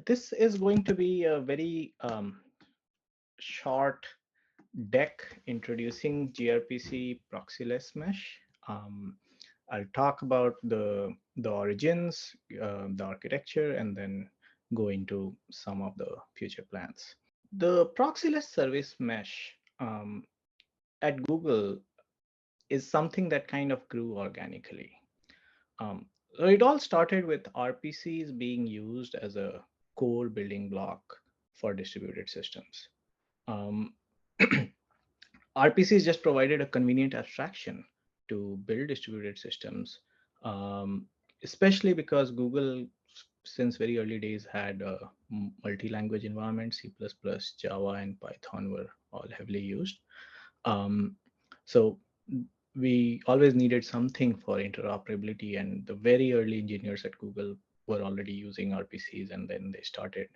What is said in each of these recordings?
This is going to be a very short deck introducing gRPC Proxyless mesh. Um, I'll talk about the origins, the architecture, and then go into some of the future plans. The Proxyless service mesh at Google is something that kind of grew organically. Um, so it all started with RPCs being used as a core building block for distributed systems. Um, RPCs just provided a convenient abstraction to build distributed systems, um, especially because Google, since very early days, had a multi-language environment. C++, Java, and Python were all heavily used. Um, so we always needed something for interoperability, and the very early engineers at Google were already using RPCs, and then they started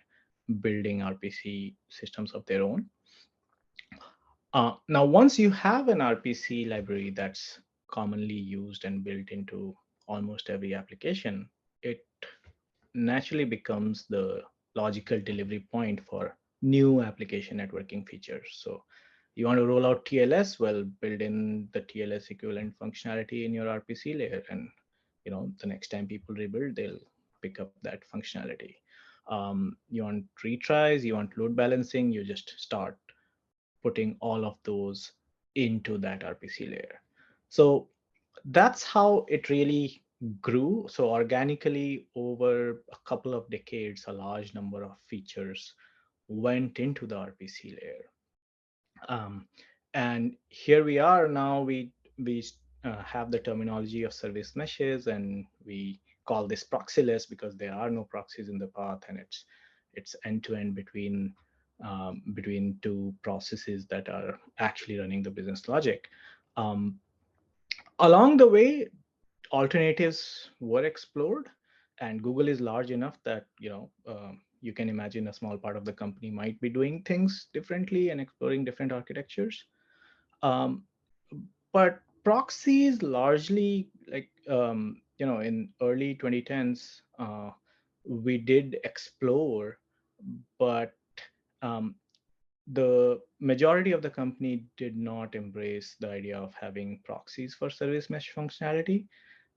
building RPC systems of their own. Now, once you have an RPC library that's commonly used and built into almost every application, it naturally becomes the logical delivery point for new application networking features. So you want to roll out TLS, well, build in the TLS equivalent functionality in your RPC layer, and the next time people rebuild, they'll pick up that functionality. You want retries, you want load balancing, you just start putting all of those into that RPC layer. So that's how it really grew. So organically, over a couple of decades, a large number of features went into the RPC layer. Um, and here we are now. We have the terminology of service meshes, and we call this proxyless because there are no proxies in the path, and it's end to end between two processes that are actually running the business logic. Um, Along the way, alternatives were explored, and Google is large enough that you can imagine a small part of the company might be doing things differently and exploring different architectures. um, but proxies largely, like in early 2010s, we did explore, but um, the majority of the company did not embrace the idea of having proxies for service mesh functionality,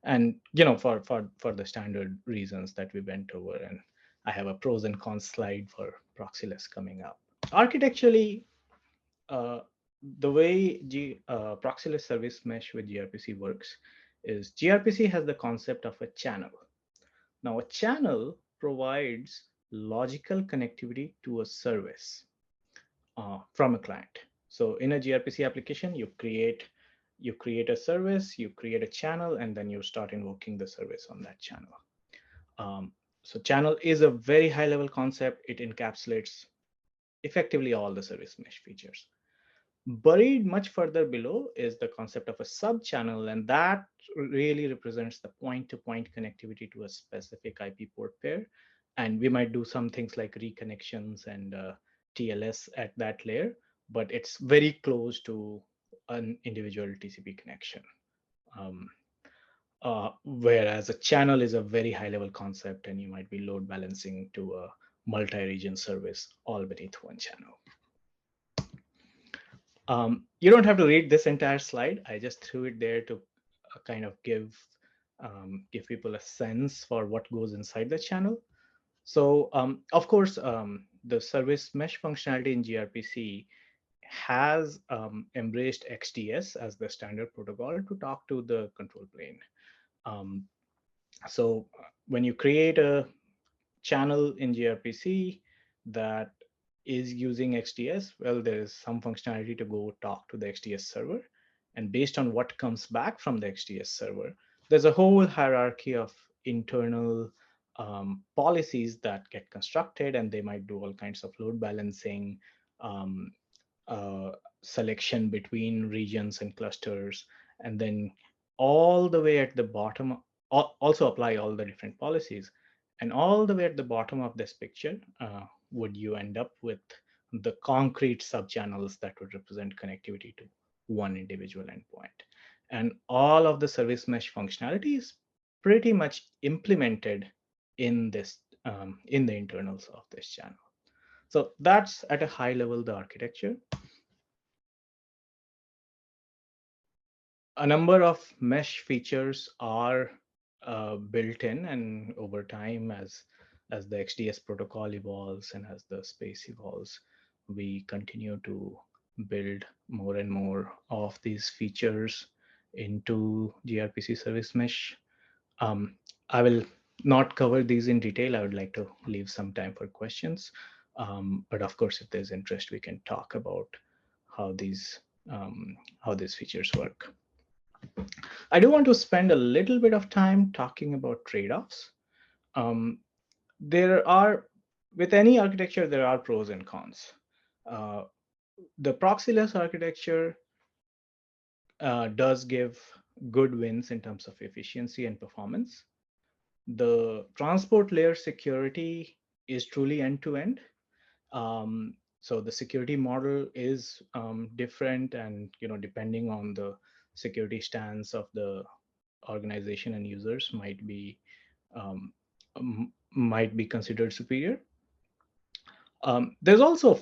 and for the standard reasons that we went over. And I have a pros and cons slide for proxyless coming up. Architecturally, uh, the way proxyless service mesh with gRPC works is gRPC has the concept of a channel. Now, a channel provides logical connectivity to a service from a client. So in a gRPC application, you create a service, you create a channel, and then you start invoking the service on that channel. Um, so channel is a very high level concept. It encapsulates effectively all the service mesh features. Buried much further below is the concept of a sub-channel, and that really represents the point-to-point connectivity to a specific IP port pair. And we might do some things like reconnections and TLS at that layer, but it's very close to an individual TCP connection. Um, Whereas a channel is a very high-level concept, and you might be load balancing to a multi-region service all beneath one channel. You don't have to read this entire slide. I just threw it there to kind of give people a sense for what goes inside the channel. So of course, the service mesh functionality in gRPC has embraced XDS as the standard protocol to talk to the control plane. Um, so when you create a channel in gRPC that is using XDS, well, there is some functionality to go talk to the XDS server. And based on what comes back from the XDS server, there's a whole hierarchy of internal policies that get constructed, and they might do all kinds of load balancing, um, uh, selection between regions and clusters, and then all the way at the bottom, also apply all the different policies. And all the way at the bottom of this picture, would you end up with the concrete subchannels that would represent connectivity to one individual endpoint. And all of the service mesh functionality is pretty much implemented in this in the internals of this channel. So that's at a high level the architecture. A number of mesh features are built in, and over time, as the XDS protocol evolves and as the space evolves, we continue to build more and more of these features into gRPC service mesh. I will not cover these in detail. I would like to leave some time for questions. But of course, if there's interest, we can talk about how these how these features work. I do want to spend a little bit of time talking about trade-offs. Um, there are, with any architecture, there are pros and cons. Uh, the Proxyless architecture does give good wins in terms of efficiency and performance. The transport layer security is truly end-to-end. So the security model is different, and depending on the security stance of the organization and users um, might be considered superior. There's also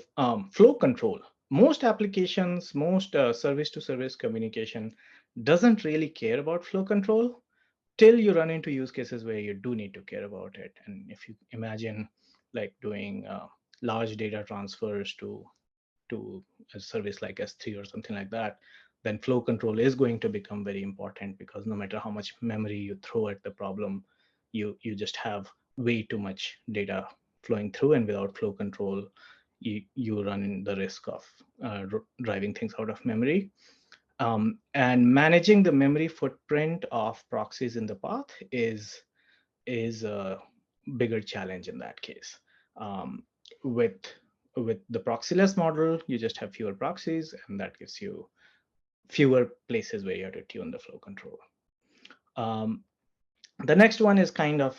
flow control. Most applications, most service-to-service communication doesn't really care about flow control till you run into use cases where you do need to care about it. And if you imagine like doing large data transfers to a service like S3 or something like that, then flow control is going to become very important, because no matter how much memory you throw at the problem, you just have way too much data flowing through, and without flow control, you run the risk of driving things out of memory. And managing the memory footprint of proxies in the path is a bigger challenge in that case. Um, with with the proxyless model, you just have fewer proxies, and that gives you fewer places where you have to tune the flow control. Um, the next one is kind of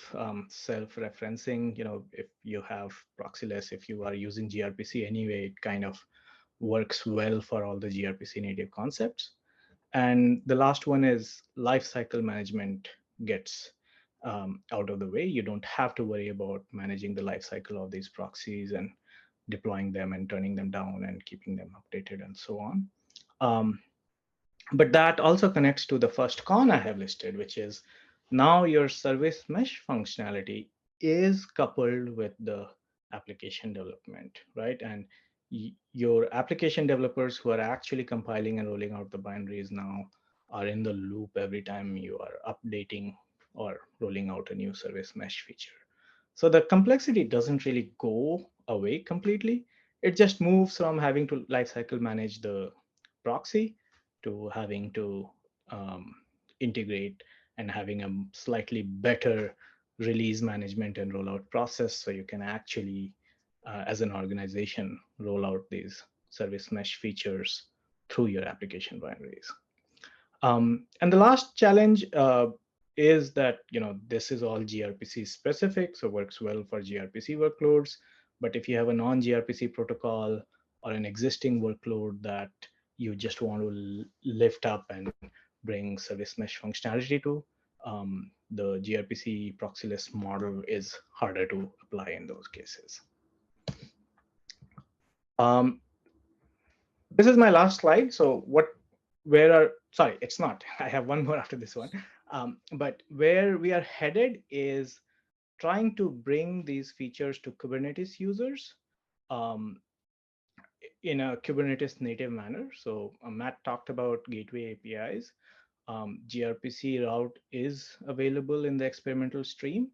self-referencing. If you have proxyless, if you are using gRPC anyway, it kind of works well for all the gRPC native concepts. And the last one is lifecycle management gets out of the way. You don't have to worry about managing the lifecycle of these proxies and deploying them and turning them down and keeping them updated and so on. But that also connects to the first con I have listed, which is now your service mesh functionality is coupled with the application development, right? And your application developers who are actually compiling and rolling out the binaries now are in the loop every time you are updating or rolling out a new service mesh feature. So the complexity doesn't really go away completely. It just moves from having to lifecycle manage the proxy to having to um, integrate and having a slightly better release management and rollout process, so you can actually, as an organization, roll out these service mesh features through your application binaries. And the last challenge is that this is all gRPC specific, so works well for gRPC workloads. But if you have a non-gRPC protocol or an existing workload that you just want to lift up and bring service mesh functionality to, the gRPC proxyless model is harder to apply in those cases. This is my last slide. So sorry, it's not. I have one more after this one. But where we are headed is trying to bring these features to Kubernetes users in a Kubernetes native manner. So Matt talked about gateway APIs. gRPC route is available in the experimental stream.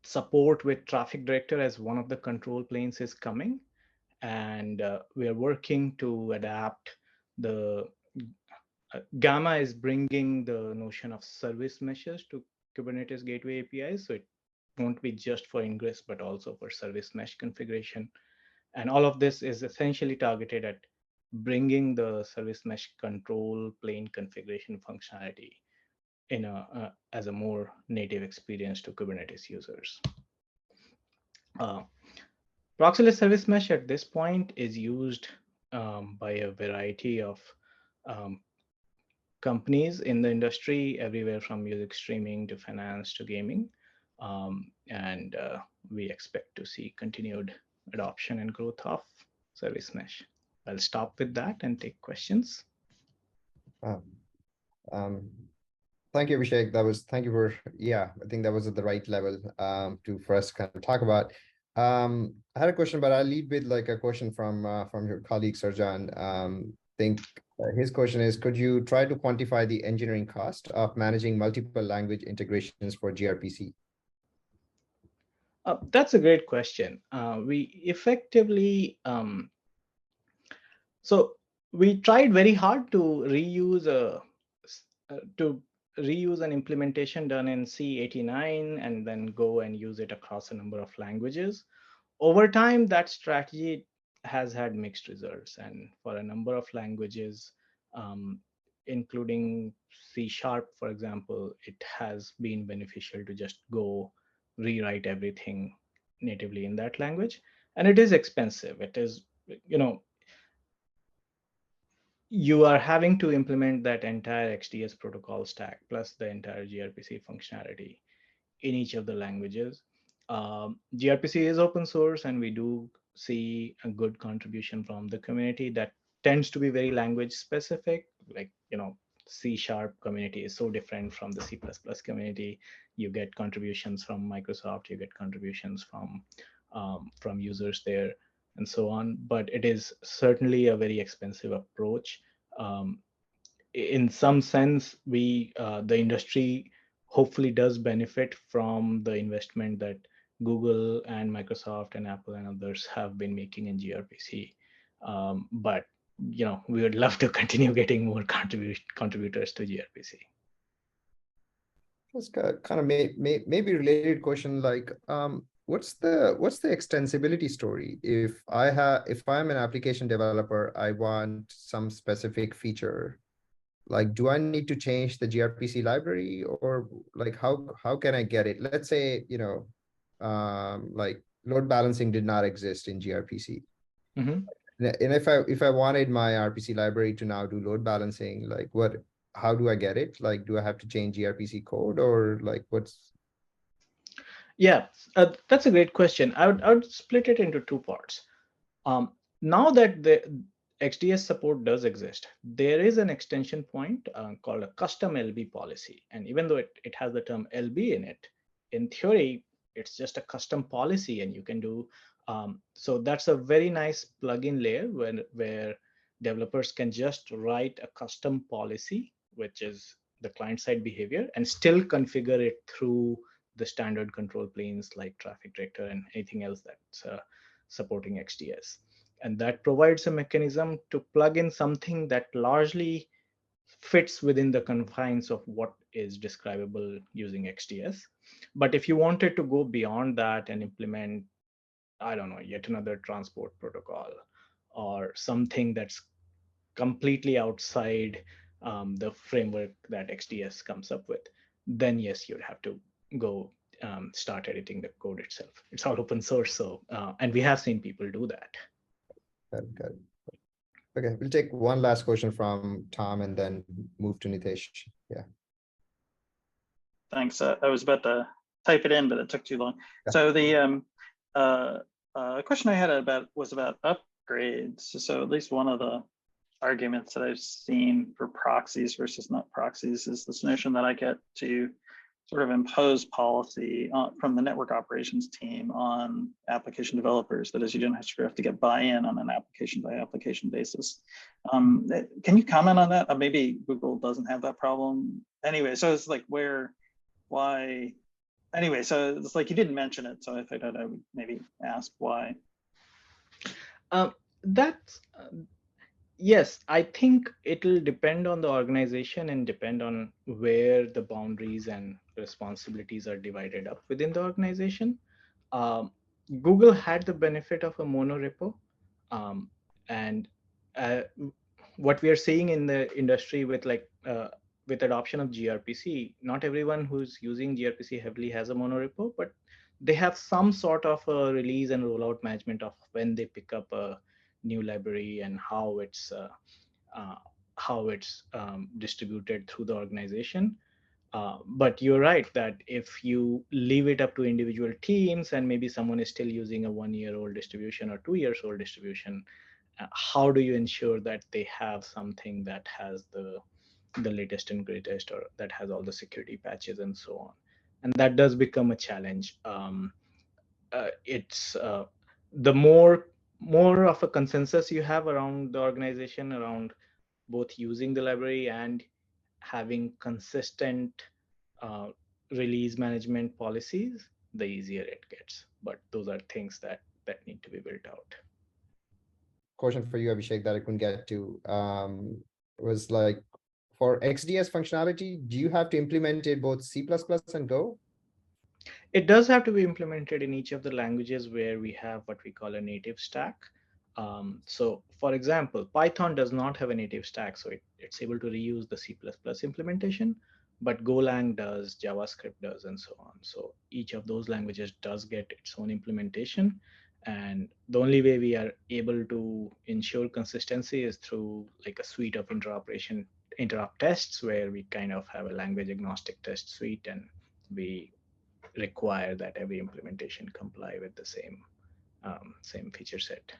Support with traffic director as one of the control planes is coming. And we are working to adapt the Gamma is bringing the notion of service meshes to Kubernetes gateway APIs. So it won't be just for ingress, but also for service mesh configuration. And all of this is essentially targeted at bringing the service mesh control plane configuration functionality as a more native experience to Kubernetes users. Proxyless service mesh at this point is used by a variety of companies in the industry, everywhere from music streaming to finance to gaming. and we expect to see continued adoption and growth of service mesh. I'll stop with that and take questions. Uh, um, Thank you, Abhishek. Thank you for, yeah, I think that was at the right level for us to kind of talk about. I had a question, but I'll lead with like a question from your colleague, Sarjan. Think his question is, could you try to quantify the engineering cost of managing multiple language integrations for gRPC? That's a great question. We effectively, so we tried very hard to to reuse an implementation done in C89 and then go and use it across a number of languages. Over time, that strategy has had mixed results, and for a number of languages, um, including C sharp, for example, it has been beneficial to just go rewrite everything natively in that language. And it is expensive. It is, you know, you are having to implement that entire XDS protocol stack plus the entire gRPC functionality in each of the languages. gRPC is open source, and we do see a good contribution from the community that tends to be very language specific. Like, C sharp community is so different from the C++ community. You get contributions from Microsoft, you get contributions from users there, and so on. But it is certainly a very expensive approach. Um, in some sense, the industry hopefully does benefit from the investment that Google and Microsoft and Apple and others have been making in gRPC. But we would love to continue getting more contributors to gRPC. Just kind of maybe related question, like what's the extensibility story? If I'm an application developer, I want some specific feature. Like, do I need to change the gRPC library, or like how can I get it? Let's say, like load balancing did not exist in gRPC. Mm-hmm. And if I wanted my RPC library to now do load balancing, like how do I get it? Like, do I have to change gRPC code, or like what's? Yeah, that's a great question. I would split it into two parts. Now that the XDS support does exist, there is an extension point called a custom LB policy. And even though it has the term LB in it, in theory, it's just a custom policy, and you can do. So that's a very nice plugin layer where developers can just write a custom policy, which is the client side behavior, and still configure it through the standard control planes like traffic director and anything else that's supporting XDS. And that provides a mechanism to plug in something that largely fits within the confines of what is describable using XDS. But if you wanted to go beyond that and implement, I don't know, yet another transport protocol or something that's completely outside the framework that XDS comes up with, then yes, you'd have to go start editing the code itself. It's all open source, so and we have seen people do that. Good. Okay, we'll take one last question from Tom and then move to Nitesh. Yeah. Thanks. I was about to type it in, but it took too long. Yeah. So the question I had was about upgrades. So at least one of the arguments that I've seen for proxies versus not proxies is this notion that I get to sort of impose policy from the network operations team on application developers. That is, you don't have to get buy-in on an application by application basis. Can you comment on that? Maybe Google doesn't have that problem. Anyway, so it's like why? Anyway, so it's like you didn't mention it, so I thought I would maybe ask why. That's yes, I think it'll depend on the organization and depend on where the boundaries and responsibilities are divided up within the organization. Google had the benefit of a monorepo, and uh, what we are seeing in the industry with adoption of gRPC, not everyone who's using gRPC heavily has a monorepo, but they have some sort of a release and rollout management of when they pick up a new library and how it's distributed through the organization. But you're right that if you leave it up to individual teams and maybe someone is still using a 1-year-old distribution or 2 years old distribution, how do you ensure that they have something that has the latest and greatest, or that has all the security patches and so on? And that does become a challenge. It's the more of a consensus you have around the organization around both using the library and having consistent uh, release management policies, the easier it gets. But those are things that need to be built out. Question for you, Abhishek, that I couldn't get to was like, for XDS functionality, do you have to implement it both C++ and Go? It does have to be implemented in each of the languages where we have what we call a native stack. So for example, Python does not have a native stack, so it's able to reuse the C++ implementation, but Golang does, JavaScript does, and so on. So each of those languages does get its own implementation. And the only way we are able to ensure consistency is through like a suite of interrupt tests, where we kind of have a language agnostic test suite, and we require that every implementation comply with the same feature set.